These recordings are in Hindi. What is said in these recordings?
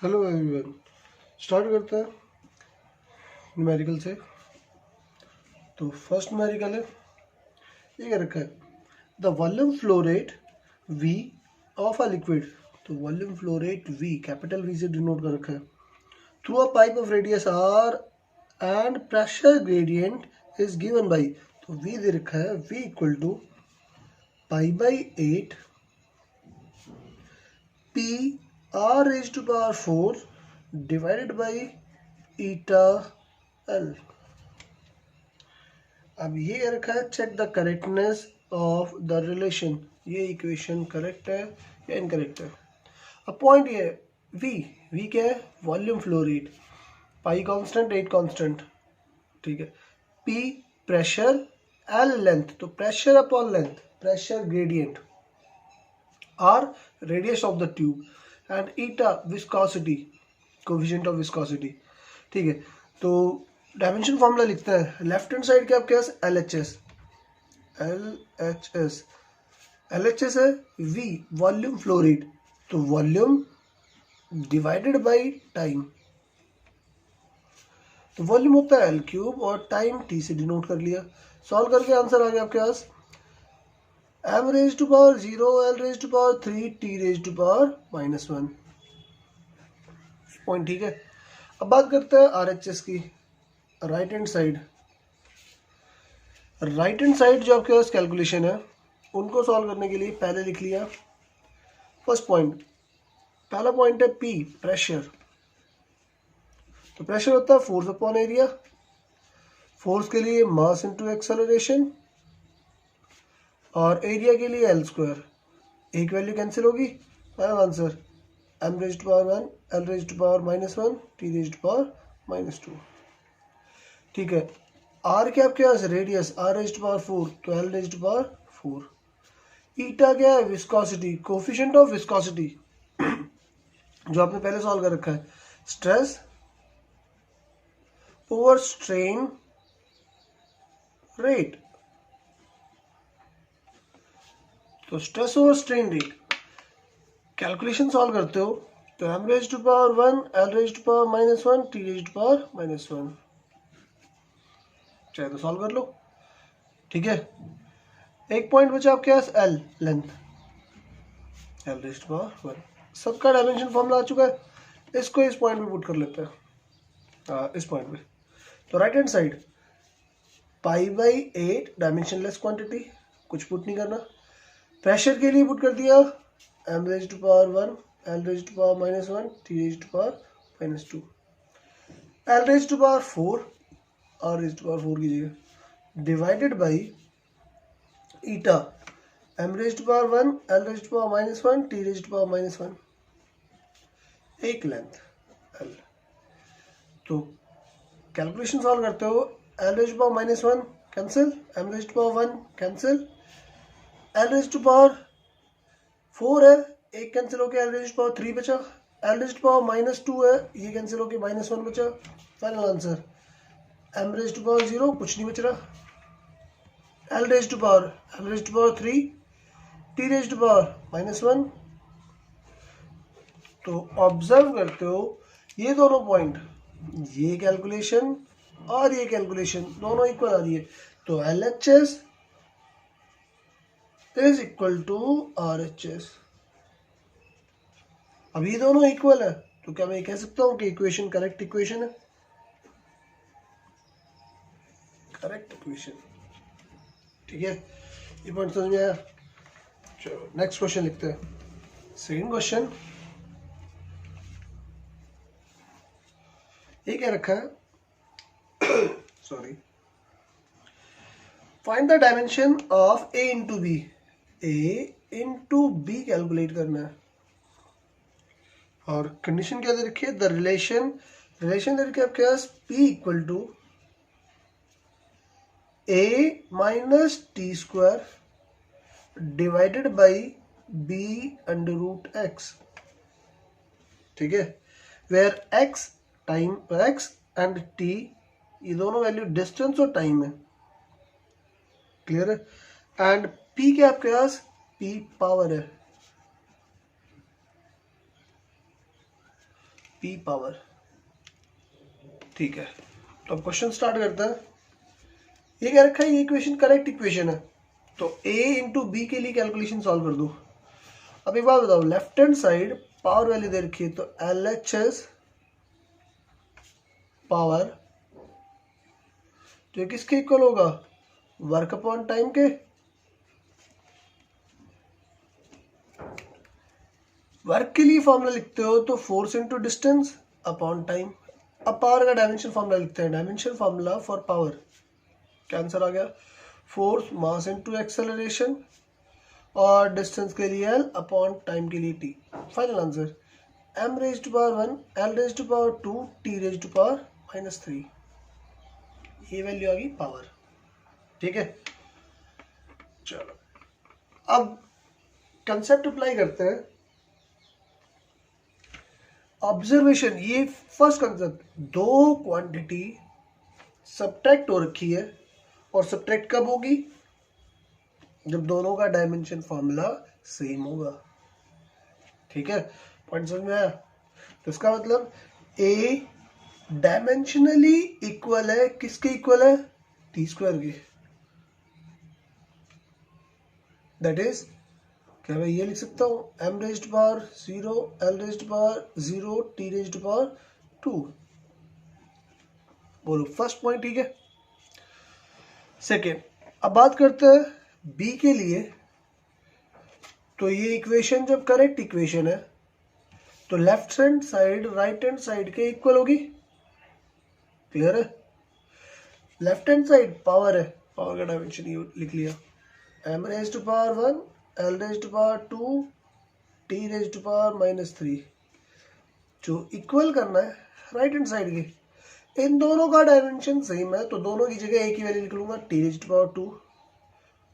Hello everyone. स्टार्ट करते हैं न्यूमेरिकल से। तो फर्स्ट न्यूमेरिकल है, ये क्या रखा है, the volume flow rate V of a liquid. तो volume flow rate V capital V से डिनोट कर रखा है through a pipe of radius R and pressure gradient is given by. तो वी दे रखा है V equal to pi by 8 P R raise to power 4 divided by eta L. अब ये रखा है check the correctness of the relation. ये इक्वेशन करेक्ट है या इनकरेक्ट है। अब पॉइंट ये है वी वी क्या है, volume flow rate, pi constant 8 constant, ठीक है। पी प्रेशर, एल लेंथ, तो pressure upon length pressure gradient, R radius of the tube and eta viscosity coefficient of viscosity, ठीक है। तो डायमेंशन फॉर्मूला लिखते हैं। लेफ्ट हैंड साइड के आपके पास एल एच एस है वी वॉल्यूम फ्लो रेट, तो वॉल्यूम डिवाइडेड बाय टाइम, तो वॉल्यूम होता है एल क्यूब और टाइम टी से डिनोट कर लिया। सॉल्व करके आंसर आ गया आपके पास M raise to power 0 L raise to power 3 T raise to power -1 point, ठीक है। अब बात करते हैं आर एच एस की। राइट हैंड साइड जो आपके पास कैलकुलेशन है उनको सॉल्व करने के लिए पहले लिख लिया फर्स्ट पॉइंट। पहला पॉइंट है पी प्रेशर, तो प्रेशर होता है फोर्स अपॉन एरिया। फोर्स के लिए मास इनटू एक्सेलरेशन और एरिया के लिए एल स्क्वायर। एक वैल्यू कैंसिल होगी, final answer M raise to power 1 L raise to power -1 T raise to power -2, ठीक है। आर क्या आपके पास radius R raise to power 4, तो एल रेज टू पावर 4। ईटा क्या है, विस्कोसिटी कोफिशिएंट ऑफ विस्कोसिटी जो आपने पहले सॉल्व कर रखा है, स्ट्रेस ओवर स्ट्रेन रेट, तो stress over strain rate calculation solve करते हो तो M raise to power 1 L raise to power -1 T raise to power -1, चाहे तो सॉल्व कर लो, ठीक है। एक पॉइंट बचा आपके पास L length, L raise to power 1। सबका डायमेंशन फॉर्मूला आ चुका है, इसको इस पॉइंट पे पुट कर लेते हैं, इस पॉइंट पे। तो right hand side pi by 8 dimensionless quantity, कुछ पुट नहीं करना। प्रेशर के लिए पुट कर दिया M raise to power 1 L raise to power -1 T raise to power -2, L raise to power 4 R raise to power 4 की जगह divided by eta M raise to power 1 L raise to power -1 T raise to power -1, एक लेंथ एल। तो कैलकुलेशन सॉल्व करते हो L raise to power -1 cancel, M raise to power 1 cancel, L raise to power 4 है, एक कैंसिल होकर एल रेज टू पावर 3 बचा, एल रेज टू पावर -2 है, ये कैंसिल होकर -1 बचा। Final answer M raise to power 0, कुछ नहीं बच रहा। L raise to power 3 T raise to power -1। तो ऑब्जर्व करते हो ये दोनों पॉइंट, ये कैलकुलेशन और ये कैलकुलेशन दोनों इक्वल आ रही है, तो L H S is equal to R H S. अब ये दोनों इक्वल है तो क्या मैं कह सकता हूं कि इक्वेशन करेक्ट इक्वेशन है, करेक्ट इक्वेशन, ठीक है। ये पॉइंट समझ में आया। चलो नेक्स्ट क्वेश्चन लिखते हैं। सेकंड क्वेश्चन ये क्या रखा है, sorry, find the dimension of A into B. A into B calculate करना है और कंडीशन क्या दे रखी है, द रिलेशन दे रखी है आपके पास P equal to A minus T square divided by B √x, ठीक है। Where x time, x and t ये दोनों वैल्यू डिस्टेंस और टाइम है, क्लियर है। एंड p क्या आपके पास, p पावर है, p पावर। ठीक है, तो अब क्वेश्चन स्टार्ट करते हैं। ये क्या रखा है, ये इक्वेशन करेक्ट इक्वेशन है, तो a इंटू बी के लिए कैलकुलेशन सॉल्व कर दो। अब एक बात बताओ, left hand side power value दे रखी है, तो LHS पावर, तो ये किसके इक्वल होगा, वर्क अपॉन टाइम के। वर्क के लिए फॉर्मूला लिखते हो तो force into distance upon time. अब पावर का डायमेंशन फॉर्मूला लिखते हैं, डायमेंशन फॉर्मूला फॉर पावर, क्या आंसर आ गया, फोर्स मास इंटू एक्सेलरेशन, और डिस्टेंस के लिए L अपॉन टाइम के लिए T। Final answer m raise to power 1, L raise to power 2, T raise to power -3। ये वैल्यू आ गई पावर। ठीक है, चलो अब कंसेप्ट अप्लाई करते हैं। ऑब्जर्वेशन, ये फर्स्ट कंसेप्ट, दो क्वांटिटी सब्ट्रैक्ट हो रखी है, और सब्ट्रैक्ट कब होगी, जब दोनों का डायमेंशन फॉर्मूला सेम होगा। ठीक है, पॉइंट समझ में आया। तो इसका मतलब ए डायमेंशनली इक्वल है, किसके इक्वल है, टी स्क्वायर के। दैट इज, क्या मैं ये लिख सकता हूँ, m raise to power 0, L raise to power 0, T raise to power 2। बोलो फर्स्ट पॉइंट। ठीक है, सेकेंड, अब बात करते हैं B के लिए। तो ये इक्वेशन जब करेक्ट इक्वेशन है, तो left hand side right hand side के इक्वल होगी। क्लियर है, लेफ्ट हैंड साइड पावर है, पावर का डायमेंशन ये लिख लिया, m raise to power 1, L raise to power 2, T raise to power -3। जो इक्वल करना है राइट हैंड साइड के, इन दोनों का डायमेंशन सेम है, तो दोनों की जगह एक ही वैल्यू लिख लूंगा, T raise to power 2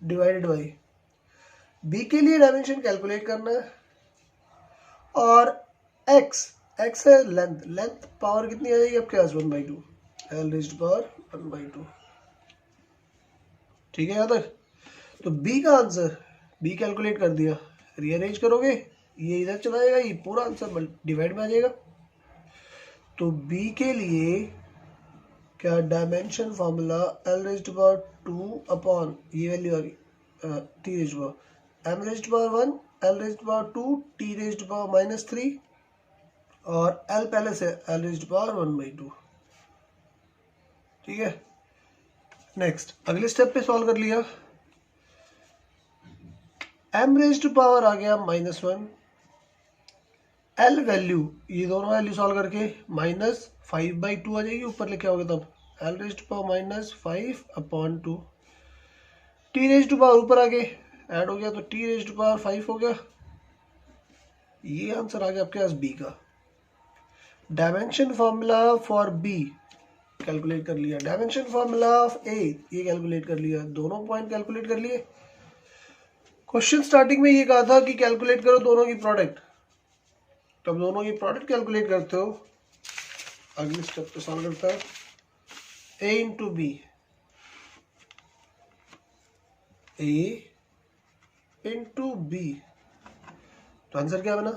divided by B के लिए डायमेंशन कैलकुलेट करना है, और x है लेंथ, लेंथ पावर कितनी आ जाएगी आपके पास 1/2, L रेज टू पावर 1/2। ठीक है, यहाँ तक। तो B का आंसर, B कैलकुलेट कर दिया, रीअरेंज करोगे ये इधर चला जाएगा, ये पूरा आंसर डिवाइड में आ जाएगा। तो B के लिए क्या dimension formula L raise to power 2 upon ये वैल्यू आ गई T raise to power, M raise to power 1, L raise to power 2, T raise to power -3, और L पहले से L रेज टू पावर 1/2। ठीक है, नेक्स्ट अगले स्टेप पे सॉल्व कर लिया। m रेज टू पावर आ गया -1, L वैल्यू, ये दोनों वैल्यू सॉल्व करके -5/2 आ जाएगी, ऊपर लिखे होगे तब L raise to power -5 upon 2, T raise to power ऊपर आगे ऐड हो गया, तो T रेज टू पावर 5 हो गया। ये आंसर आ गया आपके पास B का। Dimension formula for B calculate कर लिया, डायमेंशन फॉर्मूला ऑफ A ये कैलकुलेट कर लिया, दोनों पॉइंट कैलकुलेट कर लिए। क्वेश्चन स्टार्टिंग में ये कहा था कि कैलकुलेट करो दोनों की प्रोडक्ट, तब दोनों की प्रोडक्ट कैलकुलेट करते हो। अगले स्टेप पे सॉल्व करता है, A into B, A into B, तो आंसर क्या बना,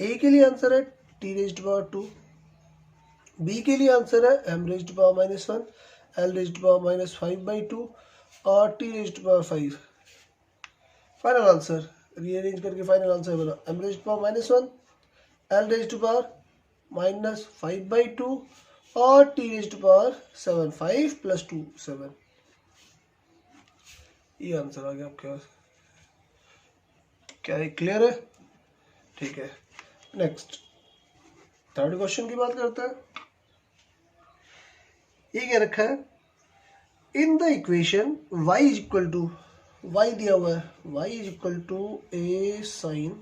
A के लिए आंसर है T raise to power 2, B के लिए आंसर है M raise to power -1, L raise to power -5/2, और T raise to power 5। Final answer rearrange करके फाइनल आंसर बना M raise to power -1, L raise to power -5/2, और T रेज टू पावर 7, 5 + 2 7। ये आंसर आ गया आपके पास। क्या ये क्लियर है? ठीक है, नेक्स्ट थर्ड क्वेश्चन की बात करते हैं। ये क्या रखा है, in the equation y is equal to, y दिया हुआ है, y is equal to a sin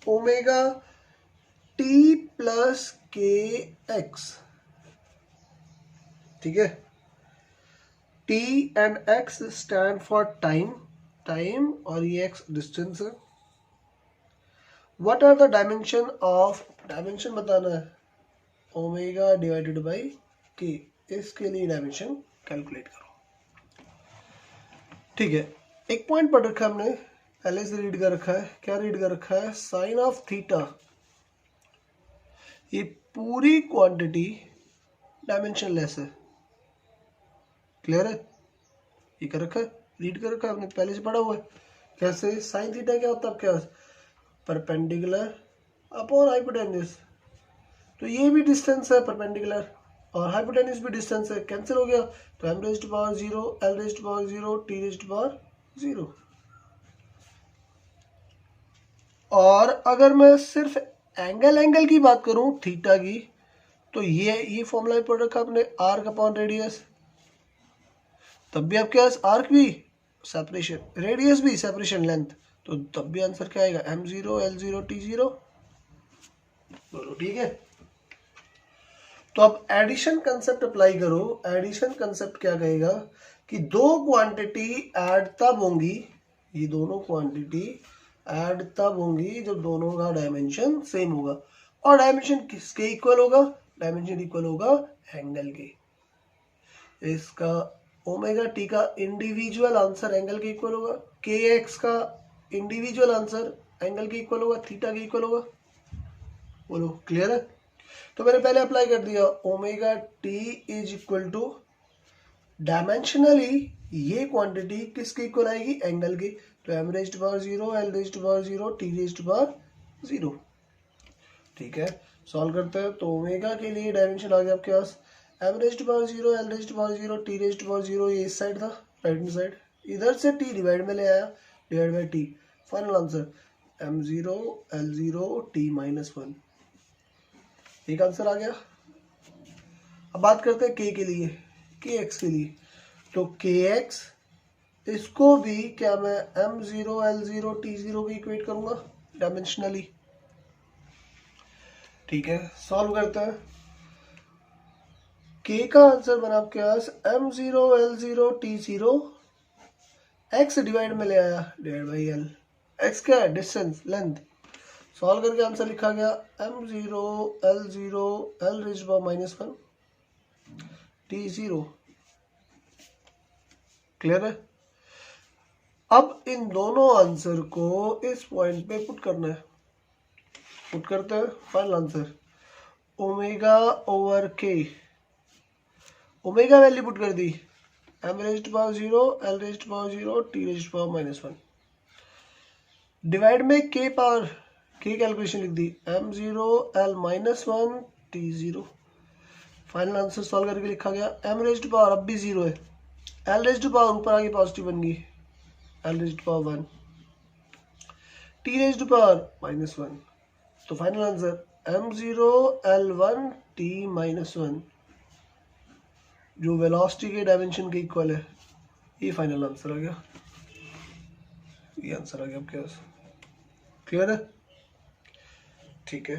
omega t plus K x. ठीक है, t and x stand for time, time और ये x डिस्टेंस है। What are the dimension of, dimension बताना है, ओमेगा डिवाइडेड बाई के, इसके लिए डायमेंशन कैलकुलेट करो। ठीक है, एक पॉइंट पढ़ रखा है हमने, पहले से रीड कर रखा है, क्या रीड कर रखा है, साइन ऑफ थीटा ये पूरी क्वांटिटी डायमेंशनलेस है। क्लियर है? ये कर रखा है, रीड कर रखा है आपने, पहले से पढ़ा हुआ है। कैसे? साइन थीटा क्या होता है आपके पास? Perpendicular upon hypotenuse. तो ये भी डिस्टेंस है परपेंडिकुलर और हाइपोटेन्यूज भी डिस्टेंस है, कैंसिल हो गया। तो m raised to power 0, l raised to power 0, t raised to power 0। और अगर मैं सिर्फ एंगल की बात करूं थीटा की, तो ये फॉर्मूला पढ़ रखा आपने, आर्क अपॉन रेडियस। तब भी आपके पास आर्क भी सेपरेशन, रेडियस भी सेपरेशन लेंथ, तो तब भी आंसर क्या आएगा? m0 l0 t0। बोलो ठीक है। तो अब एडिशन कंसेप्ट अप्लाई करो। एडिशन कंसेप्ट क्या कहेगा कि दो क्वांटिटी ऐड तब होंगी, ये दोनों क्वांटिटी ऐड तब होंगी जब दोनों का डायमेंशन सेम होगा। और डायमेंशन किसके इक्वल होगा? डायमेंशन इक्वल होगा एंगल के। इसका ओमेगा टी का इंडिविजुअल आंसर एंगल के इक्वल होगा, के एक्स का इंडिविजुअल आंसर एंगल के इक्वल होगा, थीटा के इक्वल होगा। बोलो क्लियर है? तो मैंने पहले अप्लाई कर दिया, omega T is equal to dimensionally ये क्वांटिटी किसके इक्वल आएगी? एंगल की। तो m raised to power 0, l raised to power 0, t raised to power 0। ठीक है, सॉल्व करते हैं। तो ओमेगा के लिए डायमेंशन आ गया आपके पास m raised to power 0, l raised to power 0, t raised to power 0। ये इस साइड था, राइट हैंड साइड, इधर से t डिवाइड में ले आया, divide by t। Final answer m0 l0 t minus 1। एक आंसर आ गया। अब बात करते हैं k के लिए, kx के लिए। तो kx इसको भी क्या मैं m0 l0 t0 भी इक्वेट करूंगा डायमेंशनली। ठीक है, सॉल्व करते हैं। k का आंसर बना आपके पास m0 l0 t0, x divide में ले आया, डिवाइड बाई l। x क्या है? Distance, length. सॉल्व करके आंसर लिखा गया m0 l0 l raised power minus 1 t0। Clear है? अब इन दोनों आंसर को इस पॉइंट पे पुट करना है। पुट करते हैं। फाइनल आंसर ओमेगा ओवर के, ओमेगा वैल्यू पुट कर दी, m raised to power 0, l raised to power 0, t raised to power minus 1, divide में k पावर, k कैलकुलेशन लिख दी, m0 l minus 1 t0। Final answer solve करके लिखा गया m रेज़्ड टू पावर अब भी 0 है, l रेज़्ड टू पावर ऊपर आगे पॉजिटिव बन गई, l raised to power 1, t raised to power minus 1। तो final answer m0 l1 t minus 1, जो वेलोसिटी के डायमेंशन के इक्वल है। ये फाइनल आंसर आ गया, ये आंसर आ गया आपके पास। क्लियर है? ठीक है,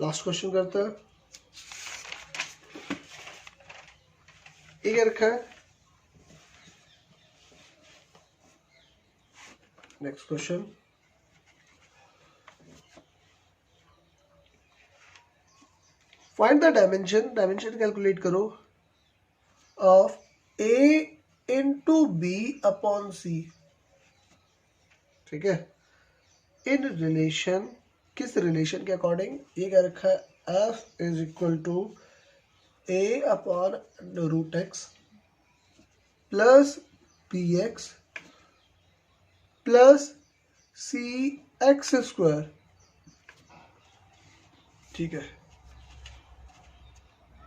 लास्ट क्वेश्चन करते हैं। ये रखा है, next question. Find the dimension, dimension calculate करो of a into B upon C. ठीक है, इन रिलेशन, किस रिलेशन के अकॉर्डिंग? ये क्या रखा है, f is equal to a upon root x plus B x plus C x square. ठीक है,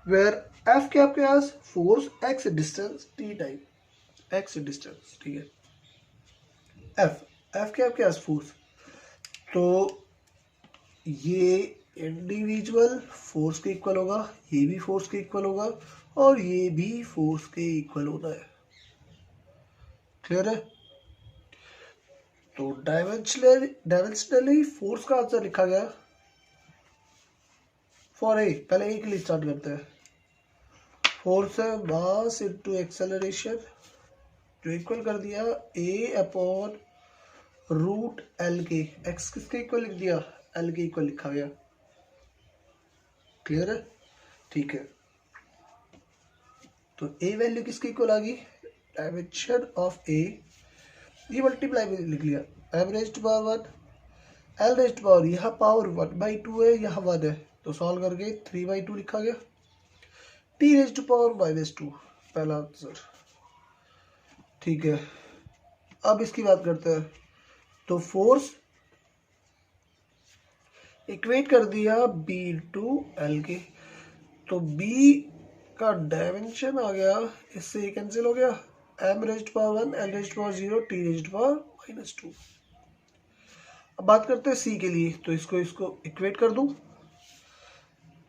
वेयर f के आपके पास force, x distance, t time, x distance. ठीक है, f के आपके पास फोर्स, तो ये इंडिविजुअल फोर्स के इक्वल होगा, ये भी फोर्स के इक्वल होगा और ये भी फोर्स के इक्वल होना है। क्लियर है? तो डायमेंशनली फोर्स का आंसर लिखा गया फॉर ए, पहले ए के लिए स्टार्ट करते हैं। फोर्स है मास इनटू एक्सेलरेशन, जो इक्वल कर दिया a अपॉन रूट एल के, एक्स किसके इक्वल लिख दिया, एल के इक्वल लिखा गया। क्लियर है? ठीक है, तो a वैल्यू किसके इक्वल आ गई, डायमेंशन ऑफ a, ये मल्टीप्लाई में लिख लिया, m raised to power 1, l raised to power, यहाँ पावर 1/2 है, यहाँ 1 है, तो सॉल्व करके 3/2 लिखा गया, t⁻⁻², पहला आंसर। ठीक है, अब इसकी बात करते हैं। तो फोर्स इक्वेट कर दिया B इंटू एल के, तो B का डायमेंशन आ गया, इससे ये कैंसिल हो गया, m⁻⁻1 l⁻⁻0 t⁻⁻²। अब बात करते हैं C के लिए, तो इसको इक्वेट कर दूं।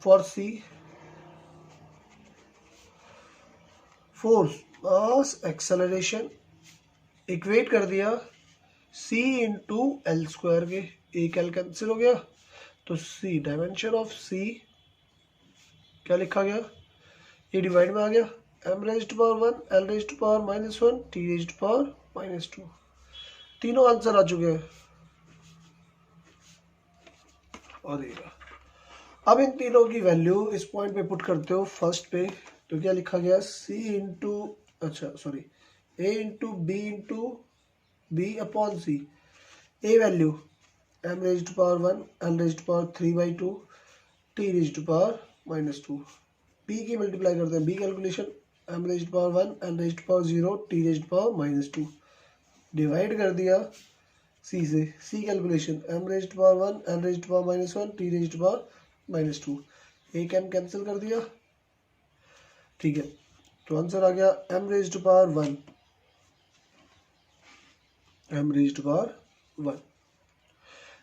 For C force mass acceleration equate कर दिया C इंटू l² के, एक l कैंसिल हो गया, तो C डायमेंशन ऑफ C क्या लिखा गया, ये डिवाइड में आ गया, m⁻⁻1 l⁻⁻−1 t⁻⁻²। तीनों आंसर आ चुके हैं। और ये अब इन तीनों की वैल्यू इस पॉइंट पे पुट करते हो फर्स्ट पे, तो क्या लिखा गया, C into A into B upon C। A value m⁻⁻1 l⁻3/2 t⁻⁻²। B की मल्टीप्लाई करते हैं, B calculation m⁻⁻1 l⁻0 t⁻⁻², divide कर दिया C से, C calculation m⁻⁻1 l⁻⁻1 t⁻⁻², एक m कैंसिल कर दिया। ठीक है, तो आंसर आ गया m⁻⁻1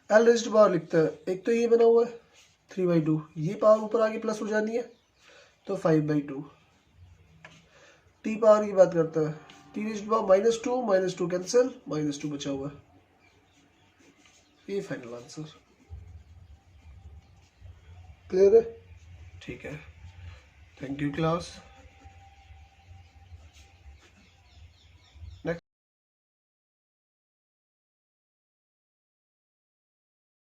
l⁻⁻ लिखते हैं, एक तो ये बना हुआ है 3/2, ये पावर ऊपर आगे प्लस हो जानी है, तो 5/2। t पावर की बात करते हैं, t⁻⁻2 कैंसिल, -2 बचा हुआ है, ये फाइनल आंसर। क्लियर है? ठीक है, थैंक यू क्लास।